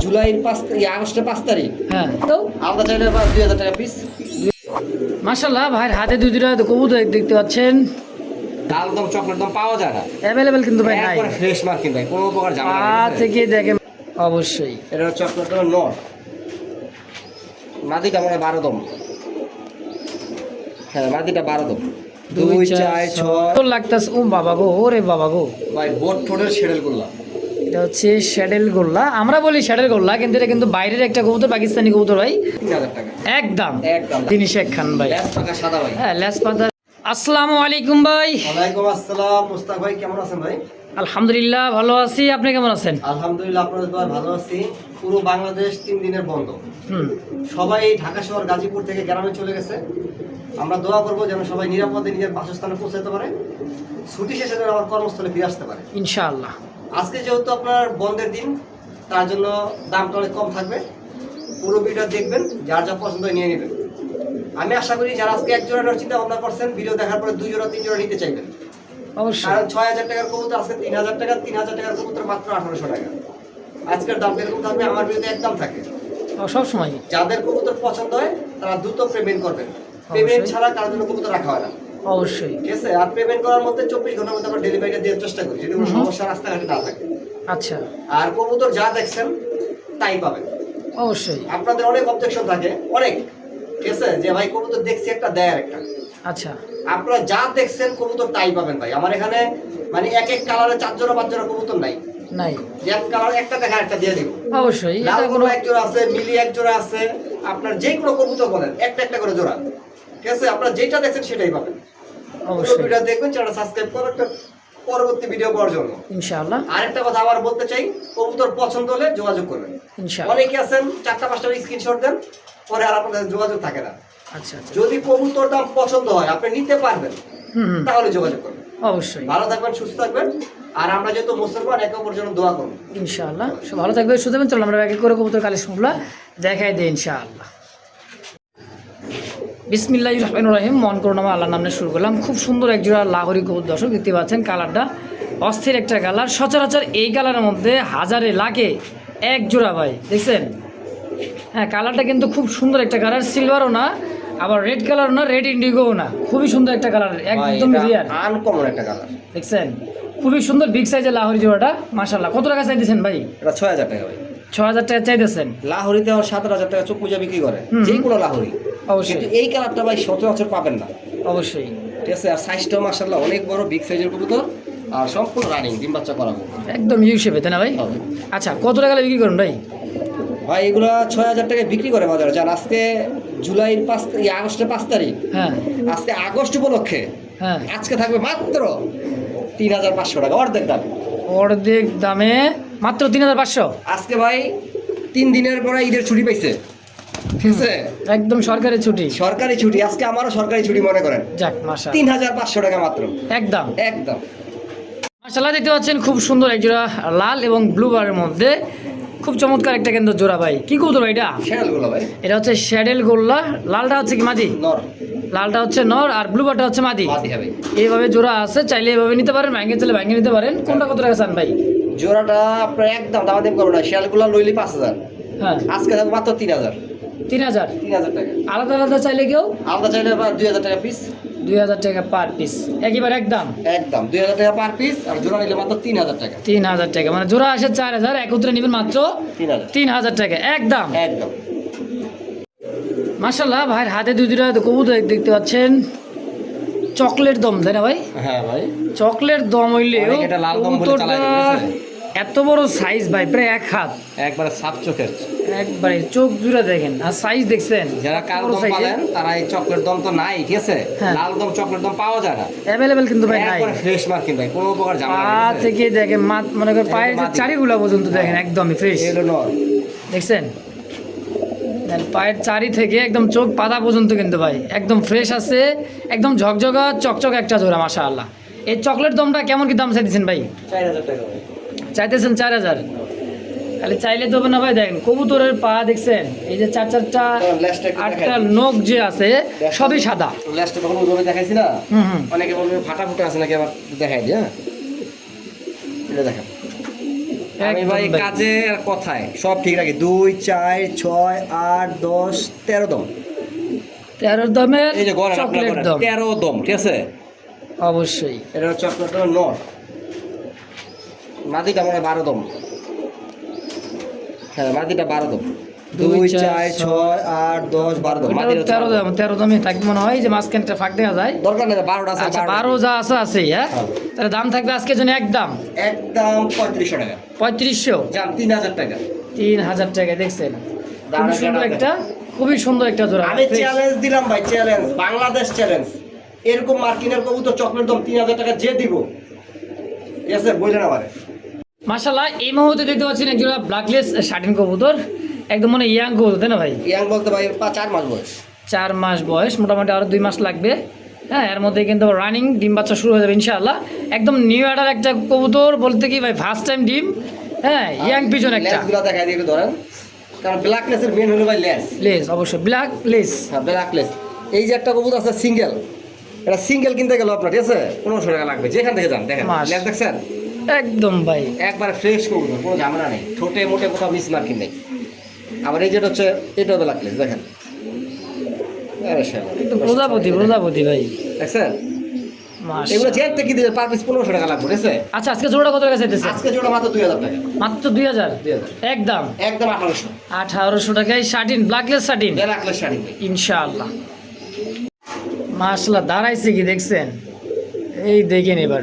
জুলাইয়ের 5 আগস্টের 5 তারিখ। হ্যাঁ তো আমরা চাইলে 2000 টাকা পিস। মাশাআল্লাহ ভাইয়ের হাতে দুইটা কবুতর দেখতে পাচ্ছেন। লাল দম চকলেট দম পাওয়া যায় না, অ্যাভেলেবেল কিন্তু ভাই নাই। একবার ফ্রেশ মার্কিন ভাই, কোনো প্রকার ঝামেলা নেই। থেকে দেখেন অবশ্যই এটা চকলেট দম নর, মাদিটা মানে 12 দম। হ্যাঁ মাদিটা 12 দম। 2 4 6 তো লাগতাছে। ও বাবা গো, ওরে বাবা গো ভাই বোট ঠোঁটের শেডেল করলাম। এটা হচ্ছে শ্যাডেল গোল্লা, আমরা বলি শ্যাডেল গোল্লা, কিন্তু এটা কিন্তু বাইরের একটা কবুতর, পাকিস্তানি কবুতর ভাই। 3000 টাকা একদম একদম। তিনি শেখ খান ভাই, লেস টাকা সাদা ভাই। হ্যাঁ লেস পাতা। আসসালামু আলাইকুম ভাই। ওয়ালাইকুম আসসালাম। মুস্তাক ভাই কেমন আছেন ভাই? আলহামদুলিল্লাহ ভালো আছি, আপনি কেমন আছেন? আলহামদুলিল্লাহ আপনাদের দোয়ায় ভালো আছি। পুরো বাংলাদেশ 3 দিনের বন্ধ, হুম সবাই ঢাকা শহর গাজীপুর থেকে গ্রামে চলে গেছে। আমরা দোয়া করবো যেন সবাই নিরাপদে নিজের বাসস্থানে পৌঁছাতে পারে, ছুটি শেষে যেন আবার কর্মস্থলে ফিরে আসতে পারে ইনশাআল্লাহ। আজকে যেহেতু আপনার বন্ধের দিন, তার জন্য দামটা অনেক কম থাকবে। পুরো ভিডিও দেখবেন, যার যা পছন্দ হয় নিয়ে নেবেন। আমি আশা করি যারা আজকে 1 জোড়া নেওয়ার চিন্তা ভাবনা করছেন, ভিডিও দেখার পরে 2 জোড়া 3 জোড়া নিতে চাইবেন। অবশ্যই কারণ 6000 টাকার কবুতর আজকে 3000 টাকা, 3000 টাকার কবুতর মাত্র 1800 টাকা। আজকের দাম এরকম থাকবে, আমার বিরুদ্ধে একদম থাকে। সব সময় যাদের কবুতর পছন্দ হয় তারা দ্রুত পেমেন্ট করবেন। পেমেন্ট ছাড়া কারোর জন্য কবুতর রাখা হয় না। অবশ্যই। ঠিক আছে? আর পেমেন্ট করার মধ্যে 24 ঘন্টার মধ্যে আমরা ডেলিভারিটা দেওয়ার চেষ্টা করি, যদি কোনো সমস্যা রাস্তাঘাটে না থাকে। আচ্ছা আর কবুতর যা দেখছেন তাই পাবেন। অবশ্যই। আপনাদের অনেক অবজেকশন থাকে, অনেক, ঠিক আছে, যে ভাই কবুতর দেখছি একটা দেয় আর একটা। আচ্ছা আপনারা যা দেখছেন কবুতর তাই পাবেন ভাই। আমার এখানে মানে এক এক কালারে 4 জোড়া 5 জোড়া কবুতর নাই, নাই যে এক কালার একটা দেখা একটা দিয়ে দিব। অবশ্যই। লাল এটা কোনো কোনো 1 জোড়া আছে, মিলি 1 জোড়া আছে, আপনার যে কোনো কবুতর বলেন একটা একটা করে জোড়া। ঠিক আছে? আপনারা যেটা দেখছেন সেটাই পাবেন। অবশ্যই ভিডিও দেখবেন, চ্যানেলটা সাবস্ক্রাইব করবেন একটা পরবর্তী ভিডিও পাওয়ার জন্য। ইনশাআল্লাহ। আরেকটা কথা আবার বলতে চাই, কবুতর পছন্দ হলে যোগাযোগ করবেন। ইনশাআল্লাহ। অনেকে আছেন 4টা 5টা স্ক্রিনশট দেন, পরে আর আপনাদের যোগাযোগ থাকে না। আচ্ছা আচ্ছা। যদি কবুতরটা পছন্দ হয়, আপনি নিতে পারবেন, হুম তাহলে যোগাযোগ করবেন। অবশ্যই। ভালো থাকবেন, সুস্থ থাকবেন। আর আমরা যেহেতু মুসলমান, একে অপরের জন্য দোয়া করব ইনশাআল্লাহ। সব ভালো থাকবে, সুস্থ থাকবেন। চলো আমরা এক এক করে কবুতর কালেকশনগুলো দেখাই দিই ইনশাআল্লাহ। বিসমিল্লাহির রহমানির রহিম। মন করুন আমার আল্লাহর নামে শুরু করলাম। খুব সুন্দর এক জোড়া লাহোরি কবুতর, দর্শক দেখতে পাচ্ছেন। কালারটা অস্থির একটা কালার, সচরাচর এই কালারের মধ্যে হাজারে লাখে এক জোড়া ভাই, দেখছেন? হ্যাঁ কালারটা কিন্তু খুব সুন্দর একটা কালার, সিলভারও না আবার রেড কালারও না, রেড ইন্ডিগোও না, খুবই সুন্দর একটা কালার, একদম রিয়ার, আনকমন একটা কালার। দেখছেন? খুবই সুন্দর বিগ সাইজের লাহোরি জোড়াটা, মাশাআল্লাহ। কত টাকা চাইতেছেন ভাই? এটা 6000 টাকা ভাই। 6000 টাকা চাইতেছেন। লাহোরিতে আমার 7000 টাকা চোখ পূজা বিক্রি করে, যে কোনো লাহোরি। অবশ্যই কিন্তু এই কালারটা ভাই সচরাচর পাবেন না। অবশ্যই। ঠিক আছে? আর সাইজটাও মাশাআল্লাহ অনেক বড়, বিগ সাইজের কবুতর, আর সম্পূর্ণ রানিং, ডিম বাচ্চা করাবো একদম ইউ শেপে, তাই না ভাই? হবে। আচ্ছা কত টাকা বিক্রি করুন ভাই? ভাই এগুলো 6000 টাকায় বিক্রি করে বাজারে। জান আজকে জুলাইয়ের আগস্টের 5 তারিখ। হ্যাঁ আজকে আগস্ট উপলক্ষে হ্যাঁ আজকে থাকবে মাত্র 3500 টাকা, অর্ধেক দাম। অর্ধেক দামে মাত্র 3500। আজকে ভাই 3 দিনের পরে ঈদের ছুটি পাইছে, ঠিক আছে? একদম সরকারি ছুটি, সরকারি ছুটি, আজকে আমারও সরকারি ছুটি মনে করেন। যাক মাশাআল্লাহ, 3500 টাকা মাত্র, একদম একদম। মাশাআল্লাহ। দেখতে পাচ্ছেন খুব সুন্দর এক জোড়া লাল এবং ব্লু বারের মধ্যে খুব চমৎকার একটা কিন্তু জোড়া ভাই। কি কবুতর ভাই এটা? শ্যাডেলগুলো ভাই এটা হচ্ছে শ্যাডেল গোল্লা। লালটা হচ্ছে কি মাদি? নর। লালটা হচ্ছে নর আর ব্লু বারটা হচ্ছে মাদি। মাদি হবে। এইভাবে জোড়া আছে, চাইলে এইভাবে নিতে পারেন, ভাঙে চাইলে ভাঙে নিতে পারেন। কোনটা কত টাকা চান ভাই? জোড়াটা আপনার একদম দামাদামি করবো না, শ্যালগুলো লইলে 5000, হ্যাঁ আজকে থাকবে মাত্র 3000। 3000। 3000 টাকা। আলাদা আলাদা চাইলে কেউ আমরা চাইলে 2000 টাকা পিস। 2000 টাকা পার পিস, একেবারে একদম একদম 2000 টাকা পার পিস। আর জোড়া নিলে মাত্র 3000 টাকা। 3000 টাকা, মানে জোড়া আসে 4000, একত্রে নেবেন মাত্র 3000 3000 টাকা একদম। একদম। মাশাআল্লাহ ভাইয়ের হাতে দুইটা কবুতর দেখতে পাচ্ছেন, চকলেট দম, তাই না ভাই? হ্যাঁ ভাই, চকলেট দম হইলে অনেকে এটা লাল দম বলে চালায়, বুঝেছেন? এত বড় সাইজ ভাই, প্রায় 1 হাত, একবারে সাপ চোখের। একবারে চোখ জুড়ে দেখেন, আর সাইজ দেখছেন? যারা কাল বড় দম size-এর। পালেন তারা এই চকলেট দম তো নাই, ঠিক আছে? হ্যাঁ। লাল দম চকলেট দম পাওয়া যায় না, অ্যাভেলেবেল কিন্তু ভাই নাই। একবারে ফ্রেশ মার্কিন ভাই, কোনো প্রকার ঝামেলা পা নেই। থেকে দেখেন, মনে করেন পায়ের যে মাটি। চারিগুলা পর্যন্ত দেখেন একদমই ফ্রেশ, এলো নর। দেখছেন? পায়ের চারি থেকে একদম চোখ পাতা পর্যন্ত কিন্তু ভাই একদম ফ্রেশ আছে, একদম ঝকঝকা চকচক একটা জোড়া মাশাআল্লাহ। এই চকলেট দমটা কেমন কি দাম চাইতেছেন ভাই? 4000 টাকা ভাই। চাইতেছেন 4000? খালি চাইলে তো হবে না ভাই, দেখেন কবুতরের পা দেখছেন, এই যে 4-4টা লেজটা একটু 8টা দেখাই। নখ যে আছে সবই সাদা। লেজটা তখন ওইভাবে দেখাইছি না, হুম অনেকে বলবে ফাটা ফুটা আছে নাকি, আবার দেখাই দিই। হ্যাঁ এটা দেখেন, আমি একদম ভাই ভাই। কাজে আর কথায় সব ঠিক রাখি 2 4 6 8 10 13 দম 13 দমের এই যে গড়েন আপনার চকলেট গড়েন দম 13 দম ঠিক আছে অবশ্যই। এটা হচ্ছে আপনার নর মাদিটা মানে 12 দম হ্যাঁ মাদিটা 12 দম 2 4 6 8 10 12 দম মাদিটা 13 দম 13 দমই থাকবে মনে হয়, যে মাঝখানটা ফাঁক দেখা যায়। দরকার নেই 12টা আছে আচ্ছা 12 যা আছে আছে, হ্যাঁ হ্যাঁ। তাহলে দাম থাকবে আজকের জন্য একদম একদম 3500 টাকা 3500, জান 3000 টাকা 3000 টাকা। দেখছেন দারুণ খুবই সুন্দর দারুণ। একটা, খুবই সুন্দর একটা জোড়া। আমি চ্যালেঞ্জ দিলাম ভাই, চ্যালেঞ্জ, বাংলাদেশ চ্যালেঞ্জ। এরকম মার্কিনের কবুতর চকলেট দাম 3000 টাকা যে দিব, ঠিক আছে বললেন আমারে। মাশাআল্লাহ এই মুহূর্তে দেখতে পাচ্ছেন এক জোড়া ব্ল্যাকলেস শার্টিন কবুতর, একদম মানে ইয়াং কবুতর তাই না ভাই? ইয়াং বলতে ভাই 4 মাস বয়স। 4 মাস বয়স, মোটামুটি আরও 2 মাস লাগবে। হ্যাঁ এর মধ্যে কিন্তু রানিং ডিম বাচ্চা শুরু হয়ে যাবে ইনশাআল্লাহ। একদম নিউ অ্যাডার একটা কবুতর বলতে কি ভাই, ফার্স্ট টাইম ডিম। হ্যাঁ ইয়াং পিজন একটা। লেসগুলো দেখাই দিয়ে একটু ধরেন, কারণ ব্ল্যাকলেসের মেন হলো ভাই লেস। লেস অবশ্যই ব্ল্যাক লেস। হ্যাঁ ব্ল্যাকলেস। এই যে একটা কবুতর আছে সিঙ্গেল, এটা সিঙ্গেল কিনতে গেল আপনার ঠিক আছে 1500 টাকা লাগবে, যেখান থেকে যান দেখেন মাস। লেস দেখছেন একদম ভাই একবারে ফ্রেশ কবুতর, কোনো ঝামেলা নেই, ঠোঁটে মোটে কোথাও মিস মার্কিং নেই। আবার এই যেটা হচ্ছে এটাও ব্ল্যাকলেস দেখেন, আরে শালা, একদম প্রজাপতি প্রজাপতি ভাই। দেখছেন মাস। এগুলো যেতে কি দিবে পার পিস 1500 টাকা লাগবে, ঠিক আছে? আচ্ছা আজকে জোড়া কত টাকা চাইতেছে? আজকে জোড়া মাত্র 2000 টাকা, মাত্র 2000 একদম। একদম 1800 1800 টাকায় শার্টিন, ব্ল্যাকলেস শার্টিন ব্ল্যাকলেস শাড়ি ভাই। ইনশাআল্লাহ। মাশাআল্লাহ দাঁড়াইছে কি দেখছেন, এই দেখেন এবার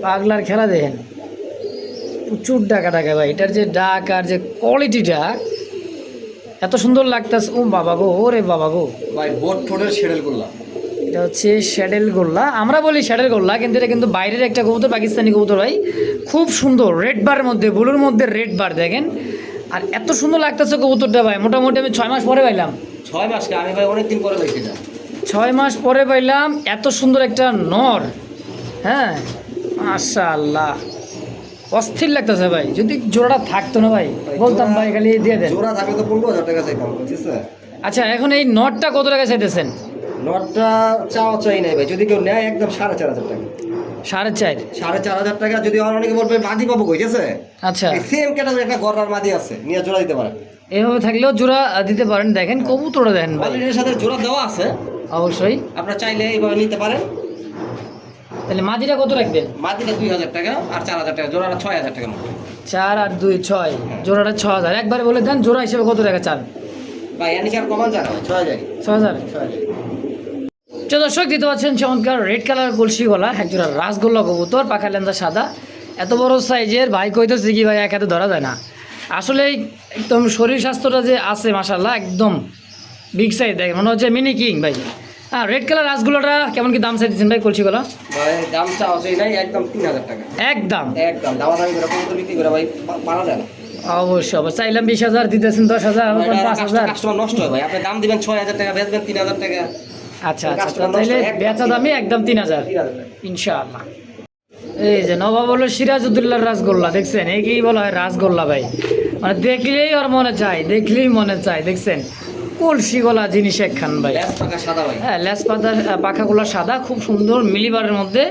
পাগলার খেলা দেখেন, প্রচুর টাকা টাকা ভাই। এটার যে ডাক আর যে কোয়ালিটিটা এত সুন্দর লাগতেছে, ও বাবা গো, ওরে বাবা গো। ভাই বোট ঠোঁটের শেডেল করলাম, এটা হচ্ছে শ্যাডেল গোল্লা, আমরা বলি শ্যাডেল গোল্লা, কিন্তু এটা কিন্তু বাইরের একটা কবুতর, পাকিস্তানি কবুতর ভাই। খুব সুন্দর রেড বারের মধ্যে, ব্লুর মধ্যে রেড বার দেখেন, আর এত সুন্দর লাগতেছে কবুতরটা ভাই। মোটামুটি আমি 6 মাস পরে পাইলাম, 6 মাস কে আমি ভাই অনেকদিন পরে পাইছি না। 6 মাস পরে পাইলাম এত সুন্দর একটা নর। হ্যাঁ মাশাআল্লাহ অস্থির লাগতেছে ভাই। যদি জোড়াটা থাকতো না ভাই বলতাম ভাই খালি দিয়ে দেন। জোড়া থাকলে তো 15000 টাকা চাইতাম, বুঝছিস? আচ্ছা এখন এই নটটা কত টাকা চাইতেছেন? নটটা চাওয়া চাই নাই ভাই, যদি কেউ নেয় একদম 4500 টাকা। 4.5? 4500 টাকা যদি অনেকে বলবে মাদি পাবো কই, ঠিক আছে? আচ্ছা সেম ক্যাটাগরি একটা গড়ার মাদি আছে, নিয়ে জোড়া দিতে পারেন। এভাবে থাকলেও জোড়া দিতে পারেন। দেখেন কবুতরটা দেখেন ভাই, অলরেডি এর সাথে জোড়া দেওয়া আছে, অবশ্যই। আপনারা চাইলে এইভাবে নিতে পারেন। তাহলে মাদিটা কত রাখবেন? মাদিটা 2000 টাকা আর 4000 টাকা, জোড়াটা 6000 টাকা মতো। 4 আর 2 6, জোড়াটা 6000। একবারে বলে দেন জোড়া হিসেবে কত টাকা চান? ভাই এনে কি আর কমান জানা ভাই, 6000 6000। 6000। দর্শক দিতে পাচ্ছেন চমৎকার রেড কালার কলসি গলা, একজোড়া রাসগোল্লা কবুতর, পাখা লেন্দা সাদা, এত বড় সাইজের। ভাই কইতেছে কি ভাই এক হাতে ধরা যায় না, আসলে একদম শরীর স্বাস্থ্যটা যে আছে মাশাআল্লাহ, একদম বিগ সাইজ দেখেন, মনে হচ্ছে মিনি কিং ভাই। হ্যাঁ রেড কালার রাসগোল্লাটা কেমন কি দাম চাইতেছেন ভাই কলসি গলা? ভাই দাম চাওয়া চাই নাই, একদম 3000 টাকা একদম একদম। দামাদামি করে কত বিক্রি করে ভাই মারা যায় না। অবশ্যই অবশ্যই। চাইলাম 20000, দিতেছেন 10000, 5000। কাস্টমার নষ্ট হয় ভাই, আপনি দাম দিবেন 6000 টাকা, বেচবেন 3000 টাকা। আচ্ছা আচ্ছা, তাহলে বেচা দামি একদম 3000 ইনশাআল্লাহ। এই যে নবাব হলো সিরাজউদ্দৌলার রাসগোল্লা, দেখছেন এই বলা হয় রাসগোল্লা ভাই, মানে দেখলেই ওর মনে চায়, দেখলেই মনে চায়। দেখছেন কলসি গলা জিনিস একখান ভাই। লেস পাকা সাদা ভাই, হ্যাঁ লেস পাতা পাখাগুলো সাদা, খুব সুন্দর মিলিবারের মধ্যে,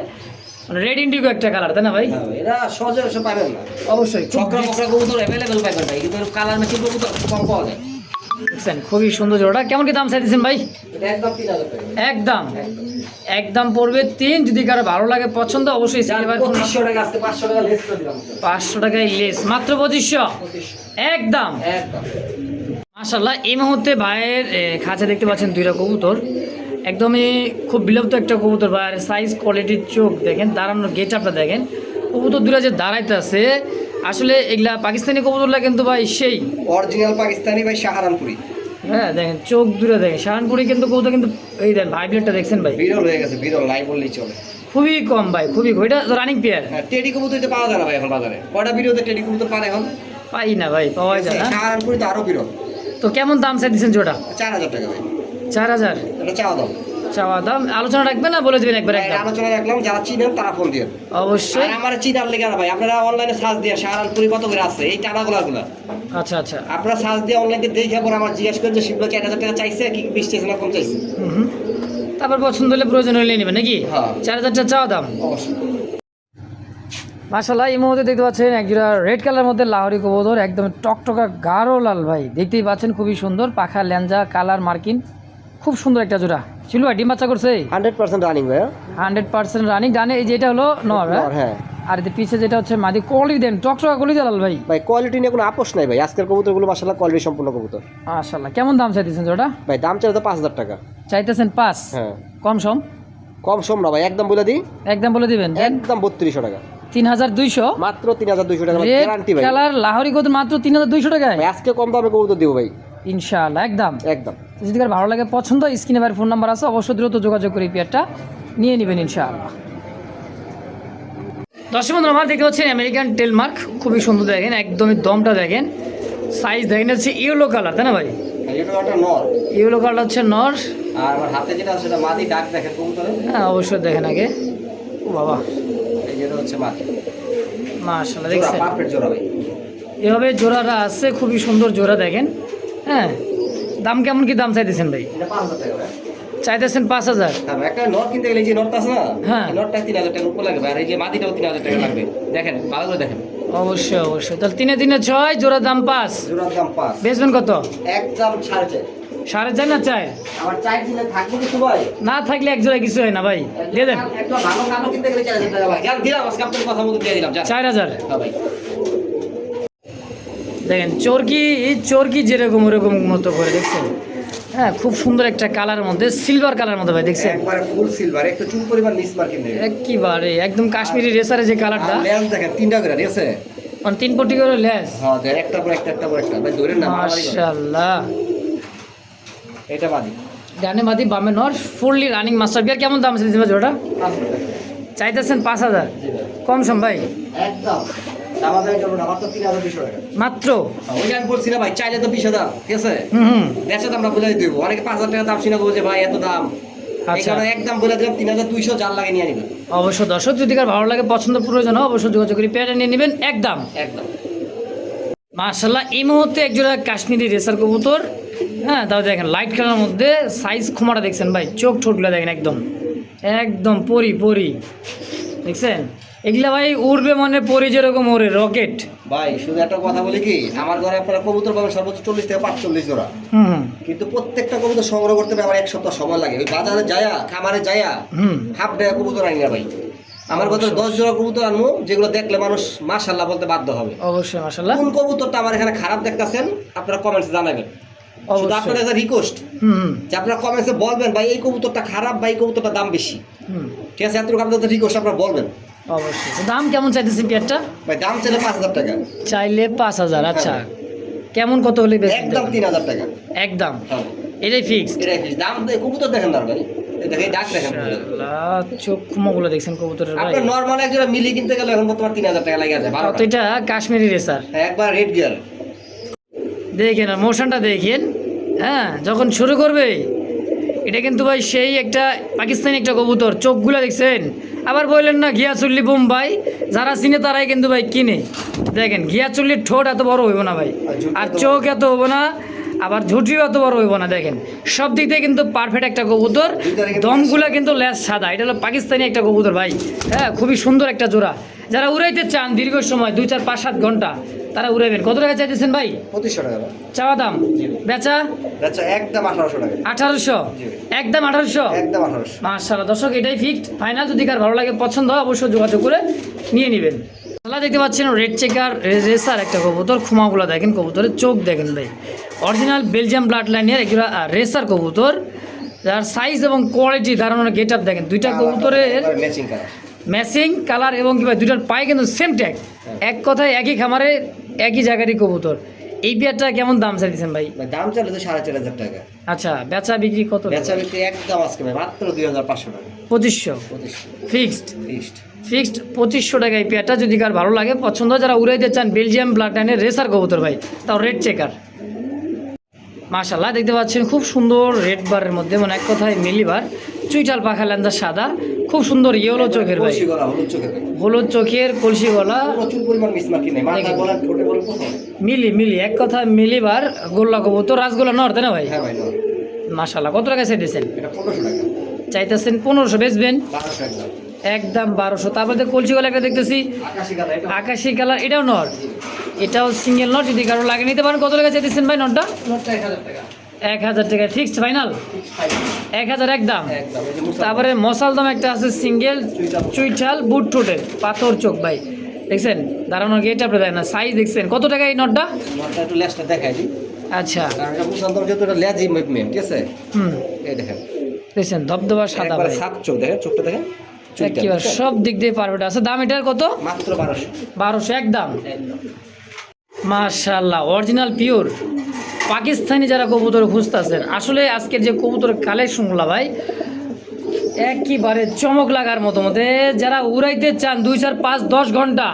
রেড ইন্ডিগো একটা কালার তাই না ভাই? হ্যাঁ ভাই, এরা সহজে সব পাবেন না। অবশ্যই ছকরা মকরা কবুতর অ্যাভেলেবেল পাবেন ভাই, কিন্তু কালার ম্যাচিং কবুতর কম পাওয়া যায়। দেখছেন খুবই সুন্দর জোড়া। কেমন কি দাম চাইতেছেন ভাই? এটা একদম 3000 টাকা। একদম একদম পড়বে 3। যদি কারো ভালো লাগে পছন্দ অবশ্যই সিলভার 2500 টাকা, আজকে 500 টাকা লেস করে দিলাম। 500 টাকায় লেস, মাত্র 2500 একদম। একদম মাশাআল্লাহ এই মুহূর্তে ভাইয়ের খাঁচা দেখতে পাচ্ছেন 2টা কবুতর, একদমই খুব বিলুপ্ত একটা কবুতর। ভাইয়ের সাইজ, কোয়ালিটির, চোখ দেখেন, দাঁড়ানোর গেট আপটা দেখেন, কবুতর 2টা যে দাঁড়াইতে আছে, আসলে এগুলা পাকিস্তানি কবুতরগুলা কিন্তু ভাই সেই অরিজিনাল পাকিস্তানি ভাই, সাহারানপুরি। হ্যাঁ দেখেন চোখ 2টা দেখেন, শাহানপুরি কিন্তু কবুতর, কিন্তু এই দেখেন ভাইব্রেটটা দেখছেন ভাই, বিরল হয়ে গেছে, বিরল নাই বললেই চলে। খুবই কম ভাই, খুবই কম। এটা রানিং পেয়ার। হ্যাঁ টেডি কবুতর তো পাওয়া যায় না ভাই এখন বাজারে, কয়টা ভিডিওতে টেডি কবুতর পান এখন? পাই না ভাই, পাওয়া যায় না। সাহারানপুরি তো আরো বিরল। তো কেমন দাম চাইতেছেন জোড়া? 4000 টাকা ভাই, 4000 এটা চাওয়া দাম। চাওয়া দাম, আলোচনা রাখবেন না বলে দেবেন একবার? একদম আলোচনা রাখলাম, যারা চিনেন তারা ফোন দিয়ে। অবশ্যই। আর আমার চিনার লেগে না ভাই, আপনারা অনলাইনে সার্চ দিয়ে সাহারানপুরি কত করে আছে, এই টানাগুলা গুলা আচ্ছা আচ্ছা। আপনারা সার্চ দিয়ে অনলাইনে দেখে পরে আমার জিজ্ঞেস করেন যে শিবলো 4000 টাকা চাইছে কি 20 চাইছে না কম চাইছে। হুম। তারপর পছন্দ হলে প্রয়োজন হলে নেবেন নাকি? হ্যাঁ। 4000 টাকা চাওয়া দাম। অবশ্যই। মাশাআল্লাহ এই মুহূর্তে দেখতে পাচ্ছেন একজোড়া রেড কালার মধ্যে লাহোরি কবুতর, একদম টকটকা গাঢ় লাল ভাই, দেখতেই পাচ্ছেন খুবই সুন্দর, পাখা ল্যাঞ্জা কালার মার্কিন, খুব সুন্দর একটা জোড়া। ছিল ভাই ডিম বাচ্চা করছে 100% রানিং ভাই। 100% রানিং। ডানে এই যেটা হলো নর, হ্যাঁ, আর এতে পিছে যেটা হচ্ছে মাদি। কোয়ালিটি দেন টকটকা কোয়ালিটি লাল ভাই। ভাই কোয়ালিটি নিয়ে কোনো আপোষ নাই ভাই, আজকের কবুতরগুলো মাশাআল্লাহ কোয়ালিটি সম্পূর্ণ কবুতর। মাশাআল্লাহ কেমন দাম চাইতেছেন জোড়া? ভাই দাম চাইলে তো 5000 টাকা চাইতেছেন 5? হ্যাঁ, কম সম? কম সম না ভাই, একদম বলে দিই, একদম বলে দিবেন। একদম 3200 টাকা, 3200 মাত্র 3200 টাকা গ্যারান্টি ভাই। কালার লাহোরি কবুতর মাত্র 3200 টাকায় ভাই আজকে কম দামে কবুতর দিব ভাই ইনশাআল্লাহ একদম। একদম। যদি কার ভালো লাগে পছন্দ, স্ক্রিনে ভাই ফোন নাম্বার আছে, অবশ্যই দ্রুত যোগাযোগ করে পেয়ারটা নিয়ে নেবেন ইনশাআল্লাহ। দর্শক বন্ধুরা আমার দেখতে পাচ্ছেন আমেরিকান টেলমার্ক, খুবই সুন্দর দেখেন, একদমই দমটা দেখেন, সাইজ দেখেন হচ্ছে ইয়েলো কালার, তাই না ভাই? এটা একটা নর, ইয়েলো কালার হচ্ছে নর, আর আমার হাতে যেটা আছে সেটা মাদি। ডাক দেখেন কবুতরে, হ্যাঁ অবশ্যই দেখেন আগে। ও বাবা, এই যেটা হচ্ছে মাদি। মাশাআল্লাহ জোড়া দেখছেন পারফেক্ট জোড়া ভাই। এভাবে জোড়াটা আছে, খুবই সুন্দর জোড়া দেখেন। হ্যাঁ, দাম কেমন কি দাম চাইতেছেন ভাই? এটা 5000 টাকা ভাই। চাইতেছেন 5000? হ্যাঁ ভাই, একটা নর কিনতে গেলে এই যে নরটা আছে না, হ্যাঁ। এই নরটা 3000 টাকা উপর লাগবে, আর এই যে মাদিটাও 3000 টাকা লাগবে। দেখেন ভালো করে দেখেন, অবশ্যই অবশ্যই। তাহলে 3 3 6 জোড়া দাম 5, জোড়ার দাম 5, বেচবেন কত? একদম 4.5। 4.5 না 4? আমার 4 দিলে থাকবে কিছু ভাই? না থাকলে এক জোড়া কিছু হয় না ভাই, দিয়ে দেন। একটা ভালো কালো কিনতে গেলে 4000 টাকা ভাই। জান দিলাম আজকে আপনার কথা মতো দিয়ে দিলাম, জান। 4000। হ্যাঁ ভাই, দেখেন চরকি চরকি যেরকম ওরকম মতো করে দেখছেন। হ্যাঁ, খুব সুন্দর একটা কালার মধ্যে, সিলভার কালার মধ্যে ভাই দেখছেন, একবারে ফুল সিলভার, একটু চুল পরিমাণ মিস মার্কিং নেই। একেবারে একদম কাশ্মীরি রেসারে যে কালারটা, আর লেন্স দেখেন 3টা করে, ঠিক আছে? মানে 3 পটি করে লেস। হ্যাঁ, দেখেন একটা পর একটা, একটা পর একটা ভাই, ধরেন না মারামারি করেন। মাশাআল্লাহ। এটা মাদি, ডানে মাদি বামে নর, ফুললি রানিং মাস্টার বিয়ার। কেমন দাম আছে দিবেন জোড়া? চাইতেছেন 5000? জি ভাই, কম সম ভাই? একদম দামাদামি করুন, আমার তো 3200 টাকা মাত্র? ওই আমি বলছি না ভাই, চাইলে তো 20000, ঠিক আছে? হুম। দেশে তো আমরা বলে দিব, অনেকে 5000 টাকা দাম শুনে বলছে ভাই এত দাম, আচ্ছা। এখানে একদম বলে দিলাম 3200, জাল লাগে নিয়ে নিবেন। অবশ্য দর্শক যদি কার ভালো লাগে পছন্দ প্রয়োজন হয় অবশ্যই যোগাযোগ করে পেয়ারটা নিয়ে নেবেন একদম। একদম মাশাআল্লাহ এই মুহূর্তে একজোড়া কাশ্মীরি রেসার কবুতর। হ্যাঁ, তাও দেখেন লাইট কালারের মধ্যে, সাইজ খুমাটা দেখছেন ভাই, চোখ ঠোঁটগুলো দেখেন একদম একদম পরি পরি দেখছেন। এগুলা ভাই উড়বে মানে পরি যেরকম ওরে রকেট। ভাই শুধু একটা কথা বলি কি, আমার ঘরে আপনারা কবুতর পাবেন সর্বোচ্চ 40 থেকে 45 জোড়া, হুম কিন্তু প্রত্যেকটা কবুতর সংগ্রহ করতে আমার 1 সপ্তাহ সময় লাগে। ওই বাজারে যায়া, খামারে যায়া হুম। হাফ ডে কবুতর আনি না ভাই। আমার কথা 10 জোড়া কবুতর আনবো, যেগুলো দেখলে মানুষ মাশাআল্লাহ বলতে বাধ্য হবে। অবশ্যই মাশাআল্লাহ। কোন কবুতরটা আমার এখানে খারাপ দেখতেছেন আপনারা কমেন্টসে জানাবেন। শুধু অবশ্যই। আপনাদের একটা রিকোয়েস্ট হুম যে আপনারা কমেন্টসে বলবেন ভাই এই কবুতরটা খারাপ, ভাই এই কবুতরটার দাম বেশি, হুম। ঠিক আছে? এতটুকু আপনাদের রিকোয়েস্ট আপনারা বলবেন। অবশ্যই। তো দাম কেমন চাইতেছেন পেয়ারটা? ভাই দাম চাইলে 5000 টাকা, চাইলে 5000। আচ্ছা, কেমন কত হলে বেচবেন? একদম 3000 টাকা একদম, হ্যাঁ, এটাই ফিক্সড। এটাই ফিক্স দাম। কবুতর দেখেন না ভাই, এই দেখেন ডাক দেখেন। মাশাআল্লাহ, চোখ খুমাগুলো দেখছেন কবুতরের ভাই। আপনার নরমাল একজোড়া মিলি কিনতে গেলে এখন বর্তমান 3000 টাকা লাগে আছে, ভালো তো এটা কাশ্মীরি রেসার একবার রেড গিয়ার। দেখেন আর মোশনটা দেখেন। হ্যাঁ, যখন শুরু করবে এটা কিন্তু ভাই সেই একটা পাকিস্তানি একটা কবুতর, চোখগুলো দেখছেন। আবার বললেন না ঘিয়াচুল্লি বোম্বাই, যারা চিনে তারাই কিন্তু ভাই কিনে। দেখেন ঘিয়াচুল্লির ঠোঁট এত বড় হইব না ভাই, আর চোখ এত হইব না, আবার ঝুঁটিও এত বড় হইব না। দেখেন সব দিক থেকে কিন্তু পারফেক্ট একটা কবুতর। দমগুলা কিন্তু ল্যাস সাদা, এটা হলো পাকিস্তানি একটা কবুতর ভাই। হ্যাঁ, খুবই সুন্দর একটা জোড়া। যারা উড়াইতে চান দীর্ঘ সময় 2 4 5 7 ঘন্টা, তারা উড়াইবেন। কত টাকা চাইতেছেন ভাই? 2500 টাকা ভাই। চাওয়া দাম? বেচা আচ্ছা, একদম 1800 টাকা। 1800? একদম 1800? একদম 1800। মাশাআল্লাহ দর্শক, এটাই ফিক্সড ফাইনাল। যদি কার ভালো লাগে পছন্দ হয় অবশ্যই যোগাযোগ করে নিয়ে নেবেন। তাহলে দেখতে পাচ্ছেন রেড চেকার রেসার একটা কবুতর। খুমাগুলো দেখেন, কবুতরের চোখ দেখেন ভাই, অরিজিনাল বেলজিয়াম ব্লাড লাইনের একটা রেসার কবুতর, যার সাইজ এবং কোয়ালিটি দাঁড়ানোর গেট আপ দেখেন। দুইটা কবুতরের ম্যাচিং কালার, ম্যাচিং কালার, এবং কি ভাই দুইটার পায়ে কিন্তু সেম ট্যাগ। এক কথায় একই খামারে একই জায়গারই কবুতর। এই পেয়ারটা কেমন দাম চাইছেন ভাই? ভাই দাম চাইলে তো 4500 টাকা। আচ্ছা, বেচা বিক্রি কত? বেচা বিক্রি একদম আজকে ভাই মাত্র 2500 টাকা। 2500 ফিক্সড? ফিক্সড 2500 টাকা এই পেয়ারটা। যদি কার ভালো লাগে পছন্দ, যারা উড়াইতে চান বেলজিয়াম ব্লাড লাইনের রেসার কবুতর ভাই, তাও রেড চেকার। মাশাআল্লাহ দেখতে পাচ্ছেন খুব সুন্দর রেড বারের মধ্যে, মানে এক কথায় মিলিবার, চুইটাল পাখা ল্যান্দা সাদা, খুব সুন্দর ইয়েলো চোখের ভাই, কলসি গলা, হলুদ চোখের ভাই। হলুদ চোখের কলসি গলা, প্রচুর পরিমাণ মিসমার্কিং নাই, মাথা গলা ঠোঁটে বলে কোথাও। মিলি মিলি এক কথা মিলিবার গোল্লা কবুতর, রাজগোল্লা নর, তাই না ভাই? হ্যাঁ ভাই, না মাশাআল্লাহ কত টাকা চাইতেছেন? এটা 1500 টাকা। চাইতেছেন 1500, বেচবেন 1200 একদম। একদম 1200। তারপরে কলসি গলা একটা দেখতেছি আকাশি কালার এটা আকাশি কালার, এটাও নর, এটাও সিঙ্গেল নট, যদি কারো লাগে নিতে পারেন। কত টাকা চাইতেছেন ভাই নটটা? নটটা 1000 টাকা 1000 টাকা ফিক্সড ফাইনাল, 1000 একদম। একদম এই যে মুসা তারপরে মশাল দাম একটা আছে সিঙ্গেল চুইঠাল বুট ঠোঁটের পাথর চোখ ভাই, দেখছেন দাঁড়ানো গেট আপনি দেখেন না, সাইজ দেখছেন। কত টাকা এই নটটা? নটটা একটু লেজটা দেখাই দিই, আচ্ছা কারণ এটা মুসান্তর যেহেতু এটা লেজি মুভমেন্ট, ঠিক আছে? হুম, এই দেখেন দেখছেন ধবধবা সাদা একবারে ভাই, সাত চোখ, দেখেন চোখটা দেখেন, চুইটা, একেবারে বুঝছেন? সব দিক দিয়ে পারফেক্ট আছে। দাম এটার কত? মাত্র 1200 1200 একদম। একদম। মাশাআল্লাহ অরিজিনাল পিওর পাকিস্তানি যারা কবুতর খুঁজতেছেন, আসলে আজকের যে কবুতর কালেকশনগুলো ভাই একেবারে চমক লাগার মতো মধ্যে, যারা উড়াইতে চান 2 4 5 10 ঘন্টা,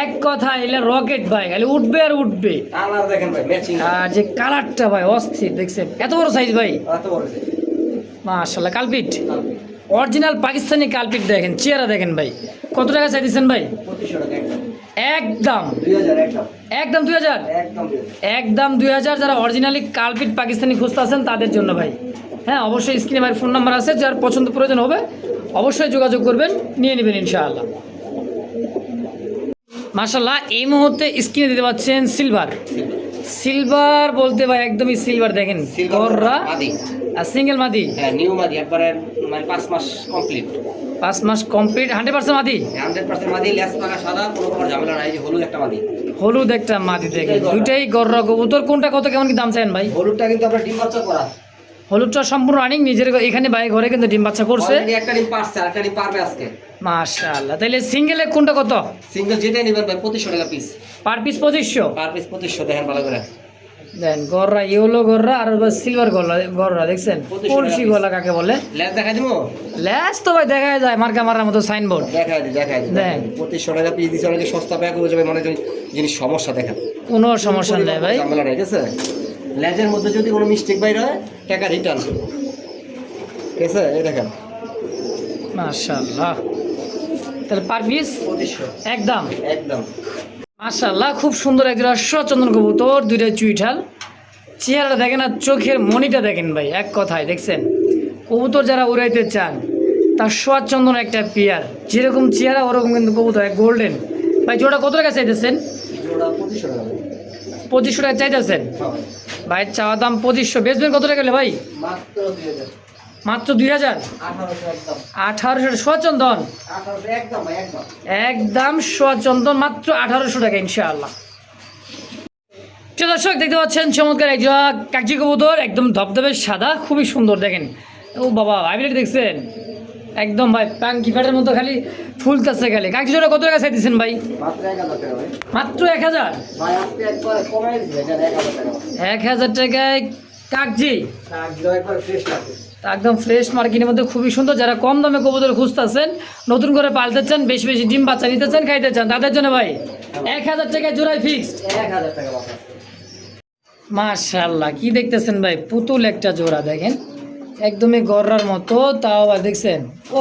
এক কথা এলে রকেট ভাই, খালি উঠবে আর উঠবে। কালার দেখেন ভাই, ম্যাচিং আর যে কালারটা ভাই অস্থির, দেখছেন এত বড় সাইজ ভাই, এত বড় যে মাশাআল্লাহ। কালপিট অরিজিনাল পাকিস্তানি কালপিট দেখেন, চেহারা দেখেন ভাই। কত টাকা চাইতেছেন ভাই? 2500 টাকা একদম একদম, 2000 একদম, একদম 2000 একদম 2000। একদম 2000। যারা অরিজিনালি কালপিট পাকিস্তানি খুঁজতে আছেন তাদের জন্য ভাই, হ্যাঁ অবশ্যই স্ক্রিনে ভাই ফোন নাম্বার আছে, যার পছন্দ প্রয়োজন হবে অবশ্যই যোগাযোগ করবেন, নিয়ে নেবেন ইনশাআল্লাহ। মাশাআল্লাহ এই মুহূর্তে স্ক্রিনে দিতে পাচ্ছেন সিলভার, সিলভার বলতে ভাই একদমই সিলভার দেখেন, গররা মাদি, আর সিঙ্গেল মাদি, হ্যাঁ নিউ মাদি, একবারে মানে 5 মাস কমপ্লিট, 5 মাস কমপ্লিট 100% মাদি, 100% মাদি, লেস পাকা সাদা, কোনো প্রকার ঝামেলা নাই। এই যে হলুদ একটা মাদি, হলুদ একটা মাদি দেখেন, দুইটাই গররা কবুতর। কোনটা কত কেমন কি দাম চান ভাই? হলুদটা কিন্তু আমরা ডিম বাচ্চা করা, হলুদটা সম্পূর্ণ রানিং, নিজের এখানে ভাই ঘরে কিন্তু ডিম বাচ্চা করছে। অলরেডি একটা ডিম পারছে, আর একটা ডিম পারবে আজকে। মাশাআল্লাহ। তাইলে সিঙ্গেলে কোনটা কত? সিঙ্গেল যেটাই নেবেন ভাই 2500 টাকা piece, per piece 2500। Per piece 2500, দেখেন ভালো করে। দেন গররা ইয়েলো গররা আর সিলভার গররা, গররা দেখছেন 2500 কলসি গলা কাকে বলে। লেস দেখাই দিবো, ল্যাস তো ভাই দেখা যায় মার্কা মারার মতো সাইনবোর্ড। দেখাই দিই দেন। 2500 টাকা পিস দিচ্ছে, অনেকে সস্তা পেয়ে করে যাবে, মানে জিনিস সমস্যা দেখেন, কোনো সমস্যা নেই ভাই। ঝামেলা নেই, ঠিক আছে? লেজের মধ্যে যদি কোনো মিস্টেক বাইর হয় টাকা রিটার্ন, ঠিক আছে? এই দেখেন মাশাআল্লাহ। তাহলে পার পিস 2500 একদম একদম। মাশাআল্লাহ। খুব সুন্দর একজোড়া সচন্দন কবুতর, দুইটা চুইঠাল, চেহারাটা দেখেন আর চোখের মনিটা দেখেন ভাই, এক কথায় দেখছেন কবুতর যারা উড়াইতে চান তার সচন্দন একটা পেয়ার, যেরকম চেহারা ওরকম কিন্তু কবুতর, এক গোল্ডেন। ভাই জোড়া কত টাকা চাইতেছেন? জোড়া 2500 টাকা ভাই। 2500 টাকা চাইতেছেন হ্যাঁ, ভাই, চাওয়া দাম 2500, বেচবেন কত টাকা হলে ভাই? মাত্র 2000, মাত্র 2000। 1800 একদম, 1800 সচন্দন 1800 একদম ভাই, একদম। একদম সচন্দন মাত্র 1800 টাকা ইনশাআল্লাহ। দর্শক দেখতে পাচ্ছেন চমৎকার এক জোড়া কাকজি কবুতর, একদম ধবধবে সাদা, খুবই সুন্দর দেখেন। ও বাবা হাইব্রিড দেখছেন একদম ভাই, পাঙ্কি ফ্যাটের মতো খালি ফুলতেছে খালি। কাকজি জোড়া কত টাকা চাইতেছেন ভাই? মাত্র 1000 টাকা ভাই। মাত্র 1000। ভাই আজকে একবারে কমাই দিয়েছে, এটা 1000 টাকা। 1000 টাকায় কাকজি একদম একবারে ফ্রেশ লাগবে। একদম ফ্রেশ মার্কেটের মধ্যে, খুবই সুন্দর। যারা কম দামে কবুতর খুঁজতেছেন, নতুন করে পালতে চান, বেশি বেশি ডিম বাচ্চা নিতে চান, খাইতে চান, তাদের জন্য ভাই 1000 টাকায় জোড়ায় ফিক্সড। 1000 টাকা বাবা। মাশাআল্লাহ কি দেখতেছেন ভাই, পুতুল একটা জোড়া দেখেন, একদমই গররার মতো, তাও আবার দেখছেন ও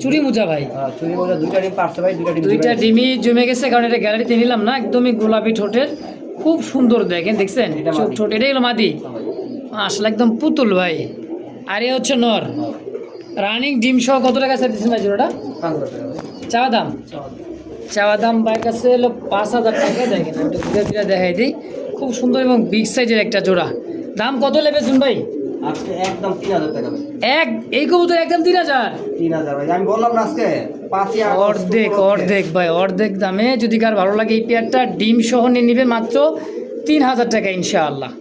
চুরি মুজা ভাই, চুরি বলে দুইটা ডিম পারছে ভাই, দুইটা ডিমই জমে গেছে, কারণ এটা গ্যালারিতে নিলাম না, একদমই গোলাপি ঠোঁটের, খুব সুন্দর দেখেন, দেখছেন এটা চোখ মাদি। ঠোঁট, এটাই হলো মাদি। আসলে একদম পুতুল ভাই, আর এ হচ্ছে নর। রানিং ডিম সহ কত টাকা চাইতেছেন ভাই জোড়াটা? 5000 টাকা ভাই। চাওয়া দাম? চাওয়া দাম বাইর কাছে হলো 5000 টাকা। দেখেন আমি ঘুরে ফিরে দেখাই দিই, খুব সুন্দর এবং বিগ সাইজের একটা জোড়া। দাম কত লেবেছেন ভাই? আজকে একদম 3000 টাকা ভাই। এই কবুতর একদম 3000। 3000 ভাই, আমি বললাম না আজকে 5 অর্ধেক অর্ধেক ভাই, অর্ধেক দামে। যদি কার ভালো লাগে এই পেয়ারটা ডিম সহ নিয়ে নেবেন মাত্র 3000 টাকা ইনশাআল্লাহ।